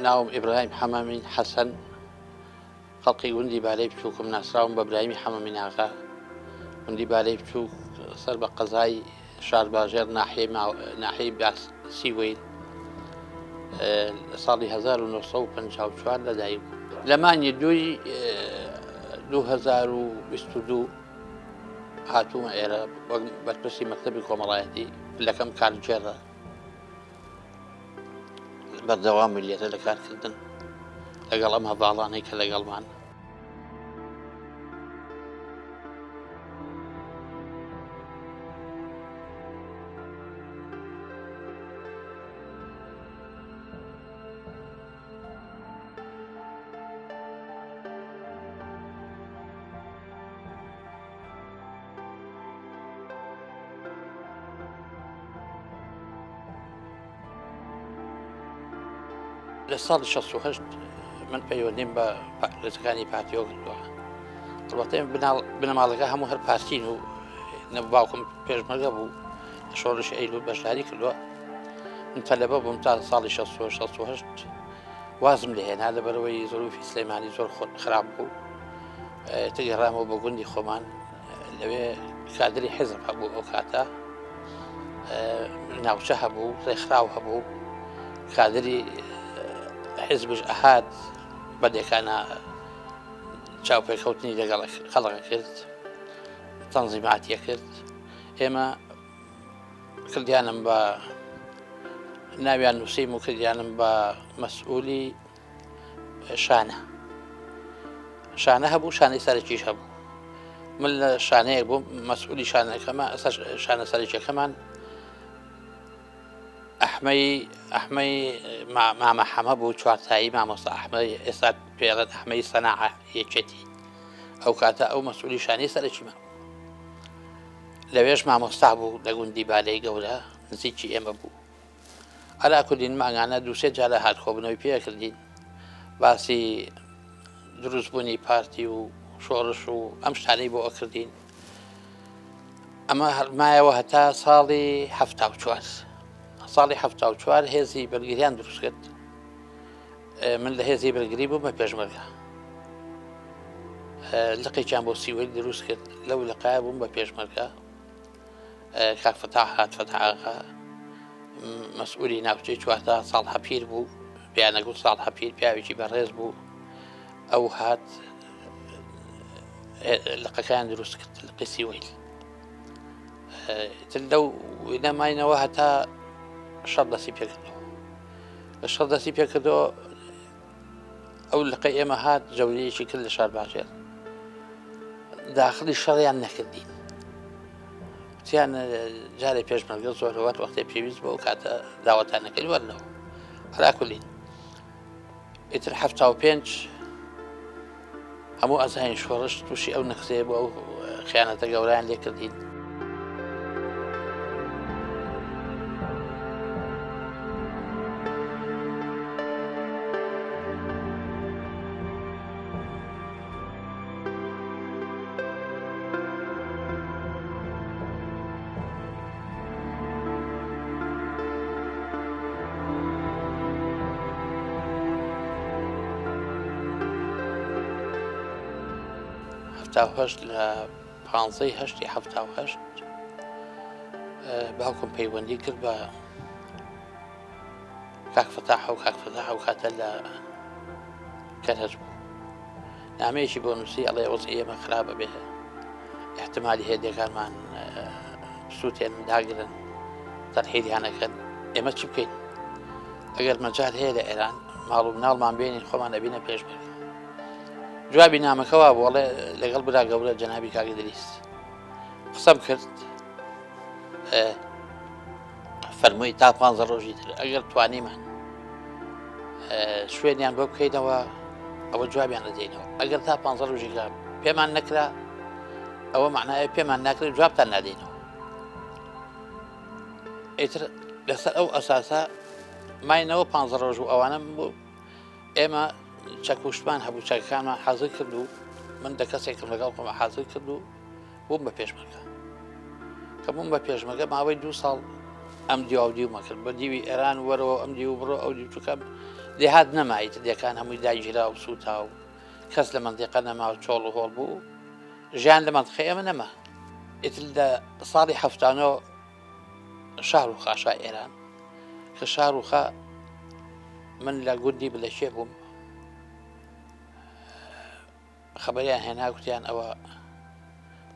ناوم ئیبراهیم حەمەمی حەسەن خەڵقی گوندی بارەی بچووکم ناسراوم بە ئیبراهیمی حەمەمی ناغا گوندی بارەی بچووک سەر بە قەزای شارباژێر ناحیەی سیوەیل ساڵی 1954 لەدایک بوو. لە مانگی 2022 هاتوومە ئێرە بەرپرسی مەکتەبی کۆمەڵایەتی پلەکەم کارجێڕە بەردەوام ملیەتە لە کارکردن لەگەڵ ئەم هەڤاڵانەی کە لەگەڵمان. لە ساڵی 68 من پەیوەندیم بە پارێزەکانی پارتیۆ کردووە. ئەڵبەتە بنەماڵەکە هەموو هەر پارتین و باوکم پێشمەرگە بوو لە شۆڕشی ئەیلول بەشداری کردووە. من تەلەبە بووم تا ساڵی 68 وازم لێهێنا لەبەرەوەی زۆروفی سلەیمانی زۆر خراپ بوو. تگەڕامەوە بە گوندی خۆمان لەوێ کادری حیزب هەبوو ئەو کاتە ناوچە هەبوو ڕێکخراو هەبوو کادری حیزبش ئەهات بەدێکانە چاوپێکەوتنی لەگەڵ خەڵقە کرد تەنزیماتیە کرد. ئێمە کردیانم بە ناویان نووسیم و کردیانم بە مەسئولی شانە هەبوو شانەی سەرەکیش هەبوو. من لە شانەیەک بووم مەسئولی شانەکەمان شانە سەرەکیەکەمان ئەحمەی مامە حەمە بوو چوارتایی مامۆستا ئەحمەی ئێستا پێڵێت ئەحمەی سەناعە یەکێتی ئەو کاتە ئەو مەسئولی شانەی سەرەکیمان لەوێش مامۆستا بوو لە گوندی بالەی گەورە نزیکی ئێمە بوو. ئەلاکولین ماگانە دووسێ جارە هاتخۆبنەوەی پێکردین باسی دروستبوونی پارتی و شۆڕش و ئەم شتانەی بۆ ئەکردین. ئەمە هەرمایەوە هەتا ساڵی 74 ساڵی 74 هێزی بەرگریان دروست کرد. من لە هێزی بەرگری بووم بە پێشمەرگە لقێکیان بۆ سیوەیل دروست کرد لەو لەقایە بووم بە پێشمەرگە کاک فتاح هات فتاح ئاغا مەسئولی ناوچەی چوارتا ساڵ هەپیر بوو پیانەگوت ساڵ هەپیر پیاوێکی بەڕێز بوو ئەو هات لقەکەیان دروست کرد لقی سیوەیل تر لەو نەماینەوە هەتا شەڕ دەستی پێکردەوە لە شەڕ دەستی پێکردەوە ئەو لقەی ئێمە هات جەوریەکی کرد لە شارباژێر داخلی شەڕیان نەکردین وتیان جارێ پێشمەرگە زۆر هەوات وەختێ پێویست بۆ ئەو کاتە داوەتانەکەی وەرنەوە هەلاکولین ئیتر 75 هەموو ئەزاین شۆڕش تووشی ئەو نەخسەیە بۆ ئەو خیانەتە گەورەیان لێ کردین. لە 15/8/78 باوکم پەیوەندی کرد بە کاک فتاح و کاک فتاح و کاتە لە کەرەج بوو نامەیەکی بۆ نووسی ئەڵێ وەزعی ئێمە خراپە بێ احتمالی هێدەکانمان سووتێن داگرن تەرحیلیانەکەن ئێمە چی بکەین ئەگەر مەجال هەیە لە ئێران ماڵ و مناڵمان بێنین خۆمان ئەبینە پێشمەرگە. جوابی نامەکەوا بۆڵێ لەگەڵ برا گەورە جەنابی کاک ئیدریس قسەم کرد فەرمووی تا 15 ڕۆژی تر ئەگەر توانیمان شوێنیان بۆ بکەینەوە ئەوە جوابیان دەدەینەوە ئەگەر تا 15 ڕۆژێکە پێمان نەکرا ئەوە معنایە پێمان ناکرێت جوابتان نادەینەوە. ئیتر لەسەر ئەو ئەساسە ماینەوە 15 ڕۆژ و ئەوانم بوو ئێمە چەکوشتمان هەبوو چەکەکانمان حازر کرد و من دە کەسێکم لەگەڵ خۆمە حازر کرد و بووم بە پێشمەرگە کە بووم بە پێشمەرگە ماوەی 2 ساڵ ئەم دیاودیومە کرد بە دیوی ئێران وەرەوە ئەم دی و بڕۆ ئەو دی چووکەم لێهات نەمایت دەکان هەمووی داگیرا و سووتا و کەس لە منطقە نەما و چۆڵ و هۆڵ بوو ژیان لە منطقەی ئەمە نەما ئیتر لە ساڵی هەفتانەوە شارۆخا شا ئێران کە شارۆخا من لە گوندی بلەشێ بووم خەبەریان هێنا گوتیان ئەوە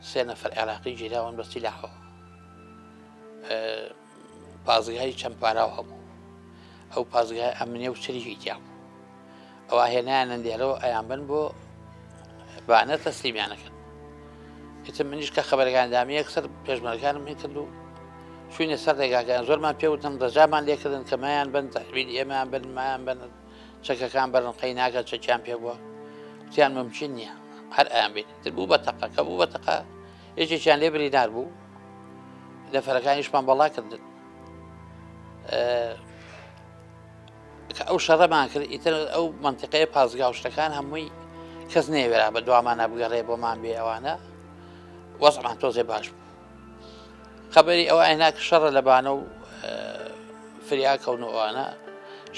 3 نەفەر عێراقی گیراون بە سیلاحەوە پازگای چەند پاراو هەبوو ئەو پازگای ئەمنیە و چریکی تیا بوو ئەوە هێنایانە دێرەوە ئەیان بن بۆ بانە تەسلیمیانەکەن ئیتر منیش کە خەبەرەکاندامی یەکسەر پێشمەرگانم هێ کرد و چوینە سەر ڕێگاکەیان زۆرمان پێوتم ڕێژامان لێکردن کە مایان بن تەحویلی ئێمەیان بن مایان بن چەکەکان بەرن قەی ناکات چەکیان پێ بووە وتیان ممکن نییە هەر ئەیان بێت تر بوو بە تەقە کە بوو بە تەقە یەکێکیان لێ بریندار بوو لەفەرەکانیشمان بەڵا کردن کە ئەو شەڕەمان کرد ئیتر ئەو منطقەیە پازگا و شتەکان هەمووی کەس نێوێرا بە دوامانە بگەڕێ بۆمان بێ ئەوانە وەزعمان تۆزێ باش بوو خەبەری ئەوە ئایناکە شەڕە لەبانە و فریاکەونەوەوانە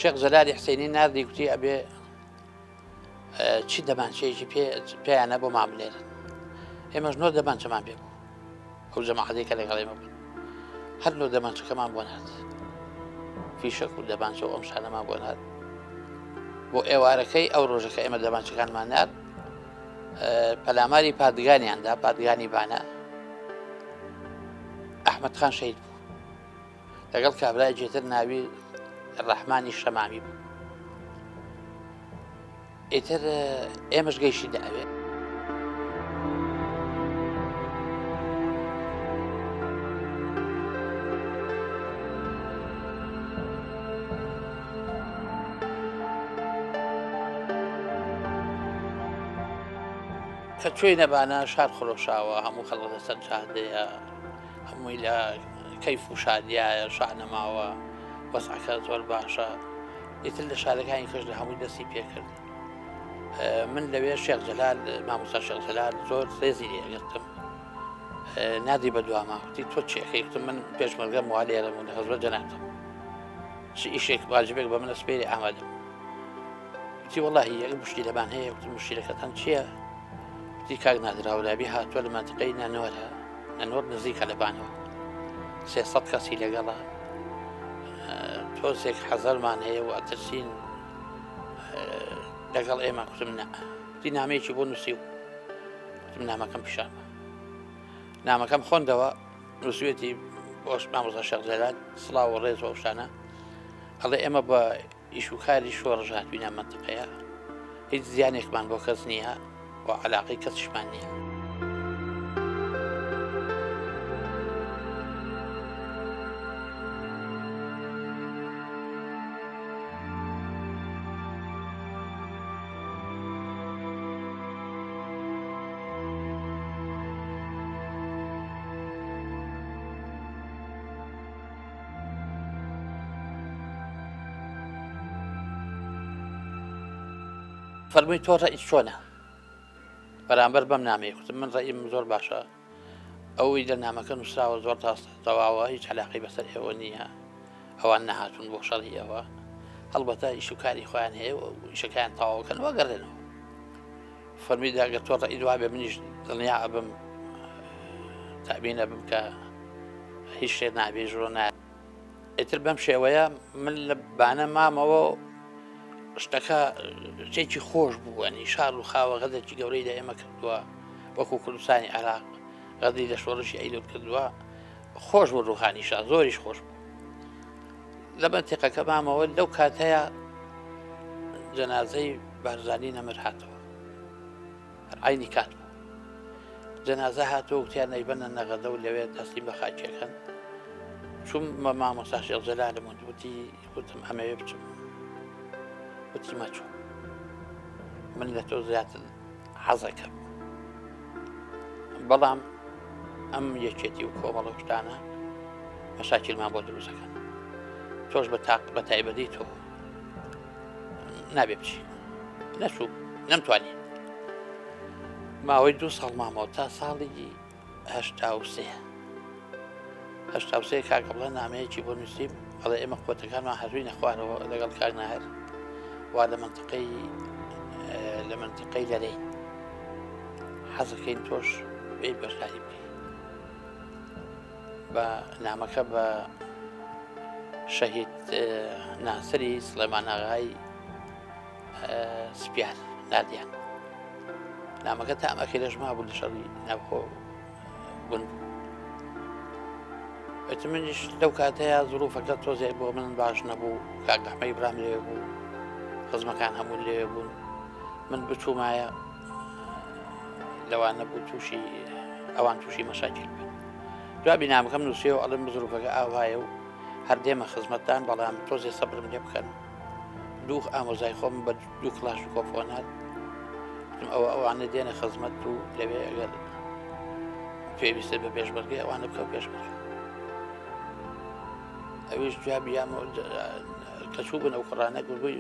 شێخ جەلالی حسێنی ناردی گوتی ئەبێ چی دەمان شێژی پێیانە بۆ ماملێرن ئێمەش نۆ دەمان چەمان پێ بوو ئەو جەماعەتەی کە لەگەڵێمە بوون هەر نۆ دەمانچەکەمان بۆ نات فیشەک و دەمانچە و ئەم شانەمان بۆ نات بۆ ئێوارەکەی ئەو ڕۆژەکە ئێمە دەمانچەکانمان نات پەلاماری پادگانیاندا پادگانی بانە ئەحمەد خان شەید بوو لەگەڵ کابرای جێتر ناوی ڕەحمانی شەمامی بوو ئیتر ئێمەش گەیشتی داوێ کە کوێی نەبانە شار خۆشاوە هەموو خەڵک لەسەر جادەیە هەمووی لە کەیف و شادیایە شانەماوە وەسعەکە زۆر باشە ئیتر لە شارەکانی کەش لە هەمووی دەستی پێکرد من لەوێ شێخ جەلال مامۆستا شێخ جەلال زۆر سێزی لێگرتم نادی بە دوامە وتی تۆ چێکەیتم من پێشمەرگەم وا لێرەم و لە خەزبە جەناتم چ ئیشێک واجبێک بە من ئەسپێری ئامادەم وتی وەڵاهی یەک مشتی لەبان هەیە وتی مشتیلەکەتان چییە وتی کاک نادراولابی هاتووە لە منتیقەی نانۆرە نانۆر نزیکە لەبانەوە 300 کەسی لەگەڵە تۆزێک حەزەرمان هەیە و ئەترسین لەگەڵ ئێمە کوتم نا وتی نامەیەکی بۆ نووسی و وتم نامەکەم پیشانمە نامەکەم خۆندەوە نووسوێتی بۆش مامۆستا شێخ جەلال سڵاو و ڕێز و شانە هەڵێ ئێمە بە ئیش و کاری شۆڕژاتوینە منتیقەیە هیچ زیانێکمان بۆ کەس نییە و عەلاقەی کەسیشمان نییە فەرمووی تۆ ڕەئیت چۆنە بەرامبەر بەم نامەیە وتم من ڕەئیم زۆر باشە ئەوەی لە نامەکە نووسراوە زۆر تەواوە هیچ عەلاقەی بەسەر ئێوە نییە ئەوان نەهاتوون بۆ شەڕی ئێوە هەڵبەتە ئیش و کاری خۆیان هەیە و ئیشەکەیان تەواوکەن وەگەڕێنەوە فەرمووی داگە تۆ ڕەئی دوابێ منیش دڵنیا ئەبم تابینە بم کە هیچ شتێ نابێژۆ نایە ئیتر بەم شێوەیە من لە بانە مامەوە شتەکە شتێکی خۆش بوو ئەنی شار و خاوە غەدەکی گەورەی لە ئێمە کردووە وەکو کوردستانی عێراق غەدی لە شۆڕشی ئەیلوت کردووە خۆش بوو ڕوحانیشا زۆریش خۆش بوو لە منتیقەکە مامەوە لەو کاتەیە جەنازەی بارزانی نەمر هاتەوە عینی کات بوو جەنازە هاتەوە وتیان نەیبەنە نەغەدە و لەوێ دەستی بە خاکێکەن چوم بە مامۆستا شێخ جەلالم وتی وتم ئەمەوێ بچم وتی مەچوو من لە تۆ زیاتر حەزەکەم بەڵام ئەم یەکێتی و کۆمەڵە شتانە مەشاکیلمان بۆ دروستەکەن تۆش بە تایبەتی تۆ نابێ بچی نەچوو نەمتوانی ماوەی 2 ساڵ مامەوە تا ساڵی 83 کاکە بڵێ نامەیەکی بۆ نووسیم بەڵێ ئێمە قوتەکانمان هەژووینە خوارەوە لەگەڵ کاک ناهەر وا لە منتقەی لەرەی حەزەکەین تۆش بێ بەشداری بکەی بە نامەکە بە شەهید ناسری سلێمان ئاغای سپیار نادیان نامەکە تا ئەمەکەی لەژما بوو لە شەڕی ناوخۆ بوون منیش لەو کاتەیە زروفەکە تۆزێک بۆ من باش نەبوو کاک ئەحمەی برام لێ بوو خزمەکان هەموو لێ بوون من بچوومایە لەوانە بوو تووشی ئەوان تووشی مەشاکل بن دوابی نامەکەم نووسیەوە ئەڵم زروفەکە ئاوایە و هەردێمە خزمەتدان بەڵام تۆزێ سەبرم لێ بکەن دوو ئامۆزای خۆم بە دوو کلاش کۆفۆنات ئەوانە دێنە خزمەت و لەوێ ئەگەر پێویستە بە پێشبەرگی ئەوانە بکە پێشبەرگە ئەویش جوابی کەچوو بن ئەو قڕانە گوڵبووی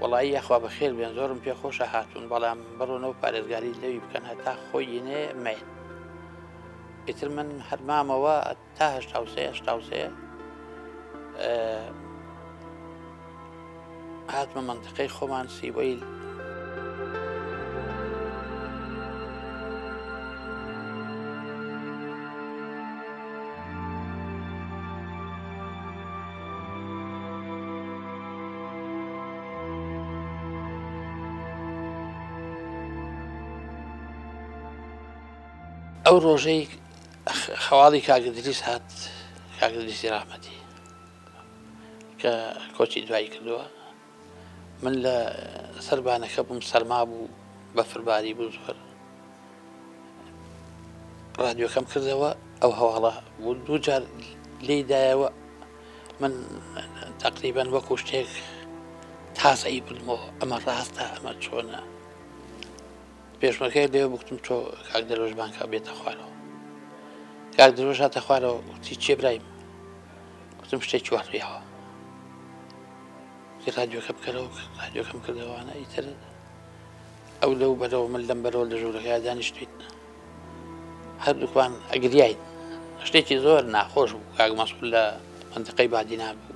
وەڵایی یاخوا بەخێر بێن زۆرم پێ خۆشە هاتوون بەڵام بڕۆنەوە پارێزگاری لەوی بکەن هەتا خۆی یێنێ مێن ئیتر من هەرمامەوە تا هەشتا هاتمە منتقەی خۆمان سیبۆی ئەو ڕۆژەی خەواڵی کاگدریس هات کاگدریسی ڕاحمەتی کە کۆچی دوایی کردووە من لە سەربانەکە بووم سەرما بوو بەفرباری بوو زۆر ڕادیۆکەم کردەوە ئەو هەواڵە بوو دوو جار لێدایەوە من تقریبان وەکو شتێک تازەی بوومەوە ئەمە ڕاستە ئەمە چۆنە پێشمەکەی لێوە بکتم تۆ کاک دەرۆژبانکە بێتە خوارەوە کاک دەرۆژ هاتە خوارەوە وتی چێ برایم گوتم شتێکی وەڕیەوە رادیۆکە بکەرەوە رادیۆکەم کردەوەوانە ئیتر ئەو لەو بەرەوە من لەم بەرەوە لە ژوورەکە دانیشتین هەردووکوان ئەگریاین شتێکی زۆر ناخۆش بوو کاک مەسئول لە منتقەی بادینا بوو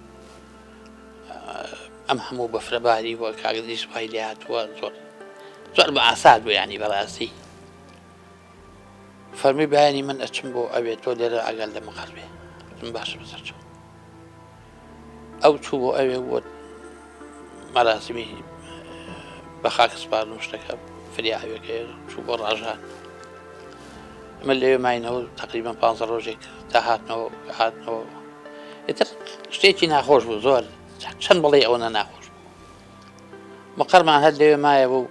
ئەم هەموو بەفرەباری وە کاگدریس وای لێ هاتووە زۆر بە ئاساد بوو یانی بەڕاستی فەرمی بایانی من ئەچم بۆ ئەوێ تۆ لێرە ئەگەر لە مەقەر بێ باشە بەسەرچەوە ئەو چوو بۆ ئەوێ بۆ مەراسمی بە خاک سپاردن شتەکە فریاوەکە چوو بۆ ڕاژان من لەوێ ماینەوە تقریبان 15 ڕۆژێک تا هاتنەوە ئیتر شتێکی ناخۆش بوو زۆر چەند بەڵێ ئەوەنە ناخۆش بوو مەقەرمان هەر لەوێ مایە بوو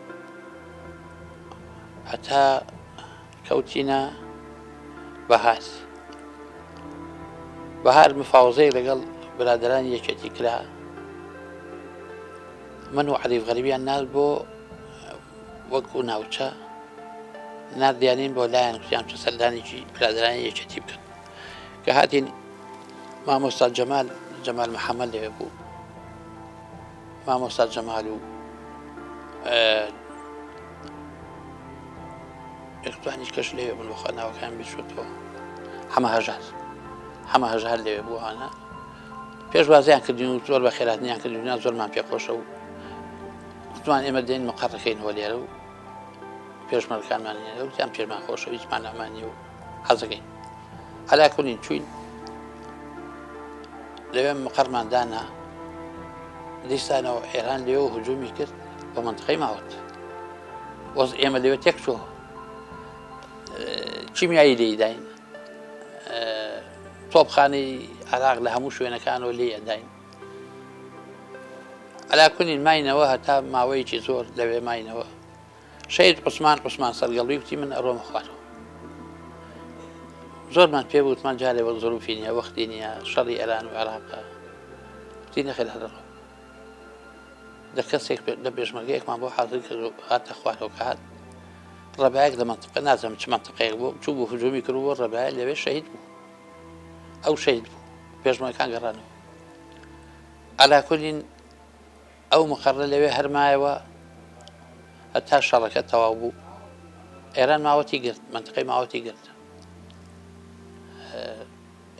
هەتا کەوتینە بەهار مفاوزەی لەگەڵ برادرانی یەکێتی کرا من و عەریف غەریبیان ناز بۆ وەکو ناوچە نردیانین بۆ لایەن کوتیان چە سەردانێکی برادرانی یەکێتی بکەن کە هاتین مامۆستا جەمال محەممەد لەوێ بوو مامۆستا جەمال و ئێختوانیش کەش لێوێ بوون بۆ خەناوەکان بیچوتەوە هەمە هەژار لێوێ بووانە پێشوازیان کردین و زۆر بە خێراتنیان کردونا زۆرمان پێخۆشە و گوتمان ئێمە دێن مەقەڕەکەینەوە لێرە و پێشمەرگەکانمانێنەوە وتیان پێشمان خۆشە هیچمان نامانی و حەزەکەین هەلا کونین چوین لەوێ مەقەرمان دانا دیسانەوە ئێران لێوە هجومی کرد بە منتقەی ماوەت وەز ئێمە لەوێ تێک چووە چیمیایی لێداین تۆپخانەی عێراق لە هەموو شوێنەکانەوە لێ ئەداین ئەلا کونین ماینەوە هەتا ماوەیەکی زۆر لەوێ ماینەوە شەید عوسمان سەرگەڵوی وتی من ئەڕۆمە خوارەوە زۆرمان پێ بووتمان جارێ بە زۆروفی نییە وەختی نییە شەڕی ئێران و عێراقە وتی نەخێر هەرەڕۆ لە کەسێک لە پێشمەرگەیەکمان بۆ حاضر کرد و هاتە خوارەوە کە هات ڕەبایەک لە منتقە نازەم چ منتقەیەک بوو چوو بوو هجومی کرد بۆ ڕەبایە لەوێ شەهید بوو ئەو شەهید بوو پێشمەرگەکان گەڕانەوە ئەلا کولین ئەو مەقەڕە لەوێ هەرمایەوە هەتا شەڕەکە تەواو بوو ئێران ماوەتی گرت منتقەی ماوەتی گرت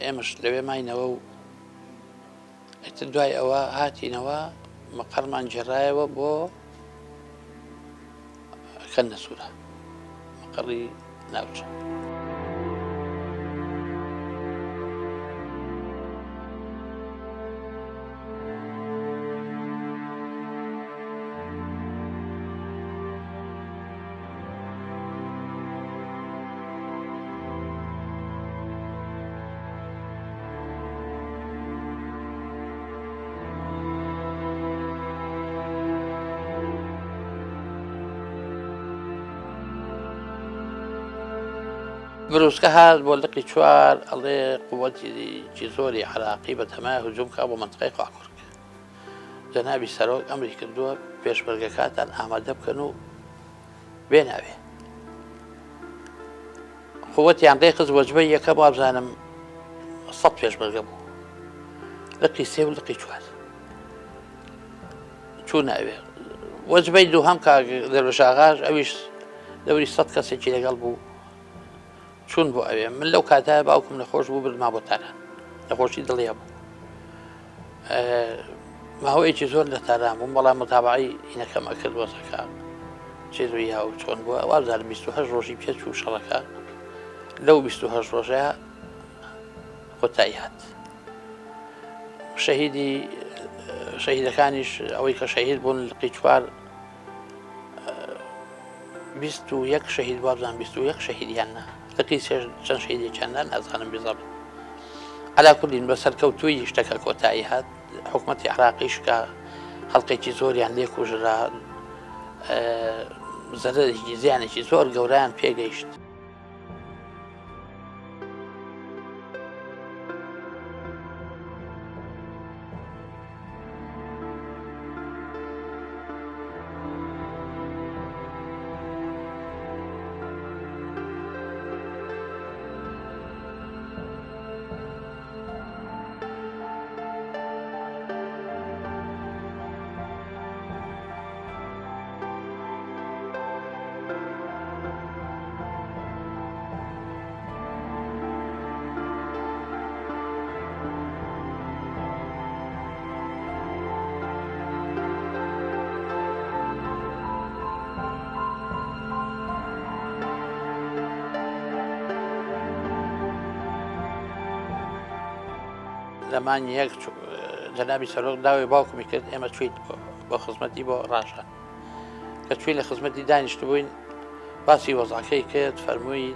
ئێمەش لەوێ ماینەوە و دوای ئەوە هاتینەوە مەقەرمان جێڕایەوە بۆ کەنە سوورە مەقەڕی ناوچە. بروسکە هات بۆ لقی چوار ئەڵێ قووەتی زۆری عراقی بەتەمای هجووم کا بۆ منطقەی قاقورک. جەنابی سەرۆک ئەمری کردووە پێشمەرگەکاتان ئامادە بکەن و بێناوێ. قووەتیان ڕێخست وەجبەی یەکەم وابزانم 100 پێشمەرگە بوو، لقی سێ و لقی چوار چوو ناوێ. وەجبەی دووهەم کاک دەروێش ئاغاش ئەویش دەوری 100 کەسێکی لەگەڵ بوو چوون بۆ ئەوێ. من لەو کاتە باوکم نەخۆش بوو برما بۆ تاران، نەخۆشی دڵیە بوو، ماوەیەکی زۆر لە تاران بووم، بەڵام متابعی ئینەکەم ئەکرد وەزەکە چێزوی ها و چۆن بووە. وابزانم 28 ڕۆژی پێچوو شەڕەکە، لەو 28 ڕۆژەیە کۆتایی هات. شەهیدەکانیش ئەوەی کە شەهید بوون لقی چوار 21 شەهید وابزان 21 شەهیدیاننا، لقی چەند شەهیدێکیاندا نازانم بێزەڵ. عەلا کوڵین بەسەر کەوتووی شتەکە کۆتایی هات. حکوومەتی عراقیش کە خەڵقێکی زۆریان لێ کوژرا، زەرەرێکی زیانێکی زۆر گەورەیان پێگەیشت. لەمان یەک جەنابی سەرۆک داوای باوکمی کرد ئێمە چویت بۆ خزمەتی بۆ ڕاشە. کە توی لە خزمەتی دانیشت بووین باسی وەزعەکەی کرد، فەرمووی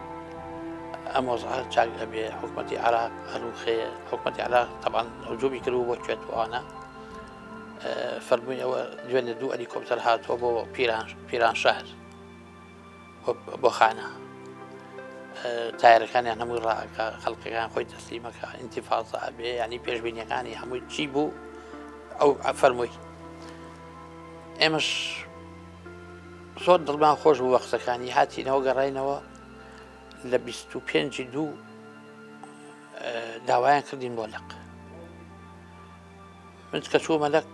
ئەم وەزعە چاک ئەبێ حکوومەتی عراق هەروخێ. حکوومەتی عراق طبعاً هجوومی کردبوو بۆ کوێتوانە. فەرمووی ئەوە دوێنێ دوو هەلیکۆپتەر هاتووە بۆ پیرانشار بۆ خانە، تایرەکانیان هەمووی ڕاکە، خەڵکەکان خۆی تەسلیمەکە، ئینتیفاضە ئەبێ، ینی پێشبینیەکانی هەمووی چی بوو. ئەو فەرمووی ئێمەش زۆر دڵمان خۆش بوو بە قسەکانی. هاتینەوە گەڕاینەوە لە 25/2 داوایان کردین بۆ لەق. من کە چوومە لەق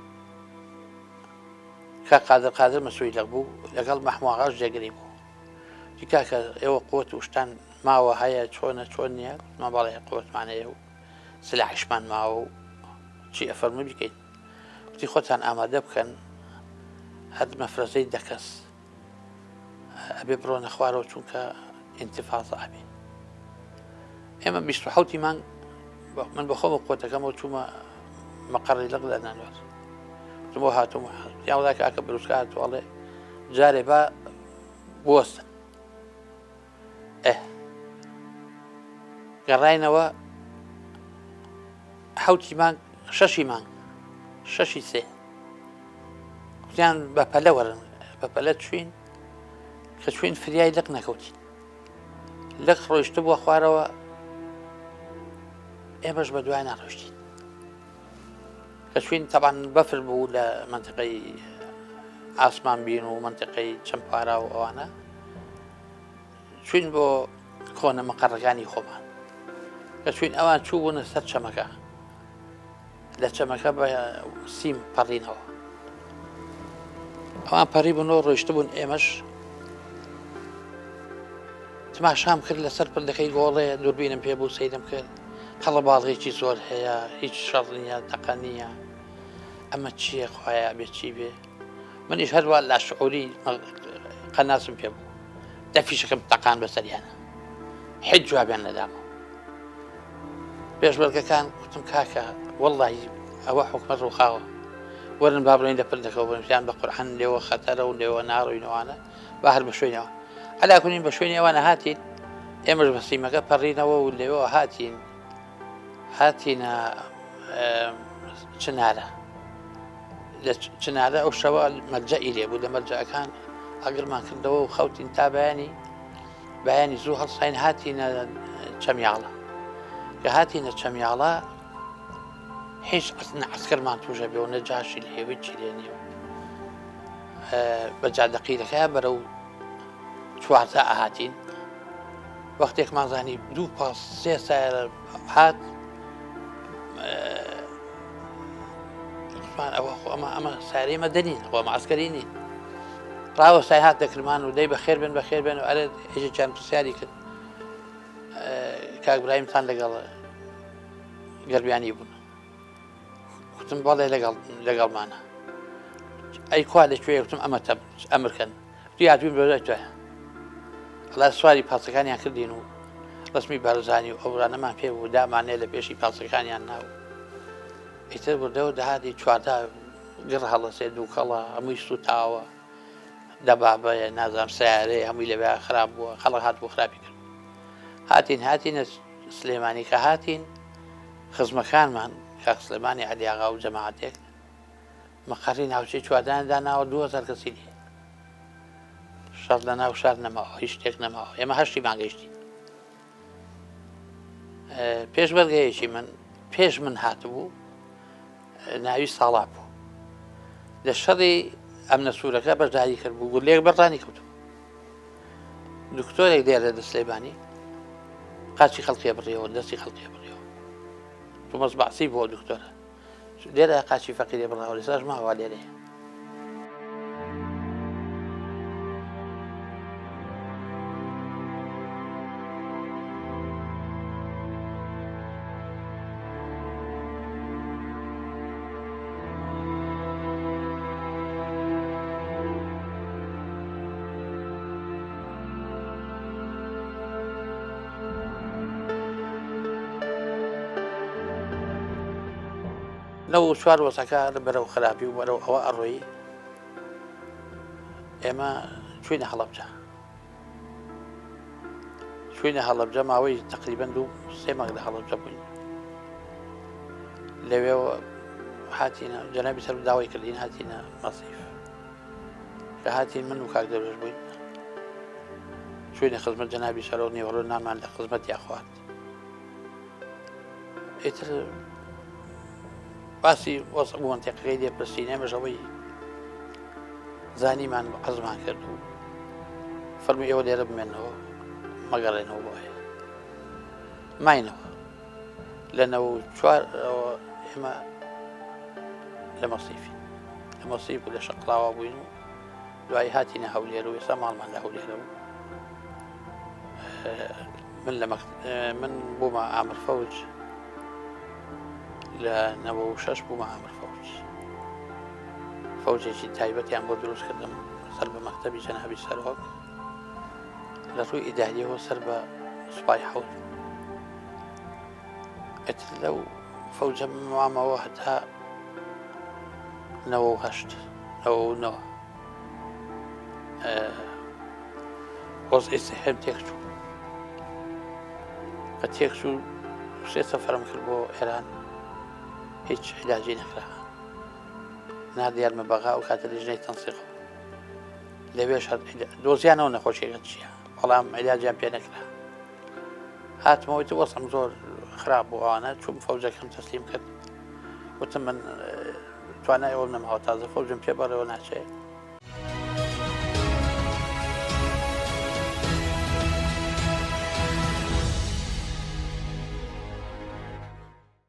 کە قادر مەسوولی لەق بوو لەگەڵ مەحموود ئاغاش جێگری بوو. دیکاکە ئێوە قووەت و شتان ماوە هەیە چۆنە چۆن نییە؟ ما بەڵێ قووەتمانەیە و سلاحشمان ماوە و چی ئەفەرمووی بکەین. وتی خۆتان ئامادە بکەن هەر مەفرەزەی 10 کەس ئەبێ بڕۆنە خوارەوە چونکە ئینتیفاضە ئەبێ. ئێمە 27 مانگ من بەخۆمە قووەتەکەمەوە چوومە مەقەڕی لەق لە نانوار. بۆ هاتوومە یاڵا کاکە بروسکە هاتووەڵێ جارێ با بوەستن. گەڕاینەوە 7 مانگ 6 مانگ 6 سێ وتیان بە پەلە وەرن، بە پەلە چوین. کە چوین فریای لەق نەکەوتین، لەق ڕۆیشتە بووە خوارەوە، ئێمەش بە دوای ناڕۆشتین. کە چوین تەبان بەفر بوو لە منتقەی ئاسمان بین و منتقەی چەمپارا و ئەوانە. چوین بۆ کۆنە مەقەڕەکانی خۆمان. کە چوین ئەوان چوو بوونە سەر چەمەکە، لە چەمەکە بە سیم پەڕینەوە. ئەوان پەڕی بوونەوە ڕۆیشتە بوون. ئێمەش تماشام کرد لەسەر پردەکەی گۆڵەیە، دووربینم پێ بوو، سەیرم کرد، قەڵە باڵغێکی زۆر هەیە، هیچ شەڕ نییە، تەقە نییە. ئەمە چییە خوایە بێ چی بێ منیش هەروە لا شعوری قەناسم پێ بوو دەفیشەکەم تەقان بەسەریانە هیچ جوابیان نەدامەوە پێشمەرگەکان گوتم کاکە وەڵڵاهی ئەوە حکومەت ڕووخاوە وەرن با بڕۆین لە پردەکەەوە بنیان بە قورئان لێوە خەتەرە و لێوە ناڕۆینەوانە با هەر بە شوێنەوە عەلاکونین بە شوێنی ئەوانە هاتین ئێمەش بە سیمەکە پەڕینەوە و لێوە هاتینە چنارە لە چنارە ئەو شەوە مەلجەئی لێبوو لە مەلجەکان ئەگرمان کردەوە و خەوتین تا بەیانی زوو هەڵساین هاتینە چەمیاڵە کە هاتینە چەمیاڵە هیچ عسکەرمان تووشە بێ و نەجاشی لە هێوی چی لێ نییە بە جادەقیرەکە بەرەو چوارتە ئاهاتین وەختێکمان زانی دوو پاس سێ سایرە هات ئەمە سارەی مەدەنین خۆمە عسکەری نین ڕاوە سای هات دەکرمان و دەی بەخێر بن بەخێر بێن و ئەرێ هێژێکیان پرسیاری کرد کاک براهیمتان لەگەڵ گەربیانی بوون وتم بەڵێ لەگەڵمانە ئەی کوا لەکوێ وتم ئەمرکەن دواتوین بەدای توایە هەڵا سواری پاسەکانیان کردین و ڕسمی بارزانی و ئەوڕانەمان پێ بوو دامانێ لە پێشی پاسەکانیان ناو ئیتر بردەوە داهاتی چواردە گڕ هەڵەسێ دووکەڵە هەمووی سوتاوە دەبابەیە نازام سیارەیە هەمووی لەبێ خراپ بووە خەڵک هات بۆ خراپی کرد هاتینە سلێمانی کە هاتین خزمەکانمان کاک سلێمانی عەلیاغا و جەماعەتێک مەقەڕی ناوچەی چوارداندا ناوە 2000 کەسی نیە شەڕ لە ناو شار نەماوە هیچ شتێک نەماوە ئێمە هەشتی مانگەیشتین پێشمەرگەیەکی من پێش من هاتبوو ناوی ساڵا بوو لە شەڕی ئەمنە سوورەکە بەشداری کرد بوو گولێک بەڕانی کەوتم دکتۆرێک لێرە لە سلێمانی قاچی خەڵقیە بڕیەوە دەستی خەڵقیە بڕیەوە تو مەزبعسی بۆ دکتۆرە لێرە قاچی فەقیرێ بڕاوە لەسەرش ماوە لێرەیە لەو چوار وەسەکە بەرەو خراپی و بەرەو ئەوە ئەڕۆیی ئێمە چوینە هەڵەبجە ماوەی تقریبەن 2-3 مانگ لە هەڵەبجە بووین لەوێەوە هاتینە جەنابی سەر داوای کردین هاتینە مەسیف کە هاتین من و کاک دەبێژ بووین چوینە خزمەت جەنابی سەرۆ نیوەڕۆ نامان لە خزمەتیا خوارد ئیتر باسی وەسەبوومەنتیقەکەی لێپرسین ئێمەش ئەوەی زانیمان حەزمان کرد و فەرمووی ئێوە لێرە بمێنەوە مەگەڕێنەوە بۆ هەیە ماینەوە لە 94 ئێمە لە مەسیف و لە شەقڵاوە بووین و دوایی هاتینە هەولێر و ئێستا ماڵمان لە هەولێرە و من بوومە ئامر فەوج لە 96 بوومە ئامر فەوجێکی تایبەتیان بۆ دروستکردم سەر بە مەکتەبی جەنابی سەرۆک لە ڕووی ئیداریەوە سەر بە سوپای حەوت ئیتر لەو فەوجە مامەوە هەتا 98 وەزعی سەحێم تێکچوو کە تێکچوو 3 سەفەرم کرد بۆ ئێران هیچ عیلاجی نەکرا نادیارمە بەغا و کاتە لیژنەی تەنسیقەوە لەوێش دۆزیانەوە نەخۆشیەکە چییە بەڵام عیلاجیان پێ نەکرا هاتمەوەی تو وەسم زۆر خراپ بوو ئەوانە چوم فەوجەکەم تەسلیم کرد وتم من توانای ئەوم نەماوە تازە فەوجم پێ بەڕێوە ناچێت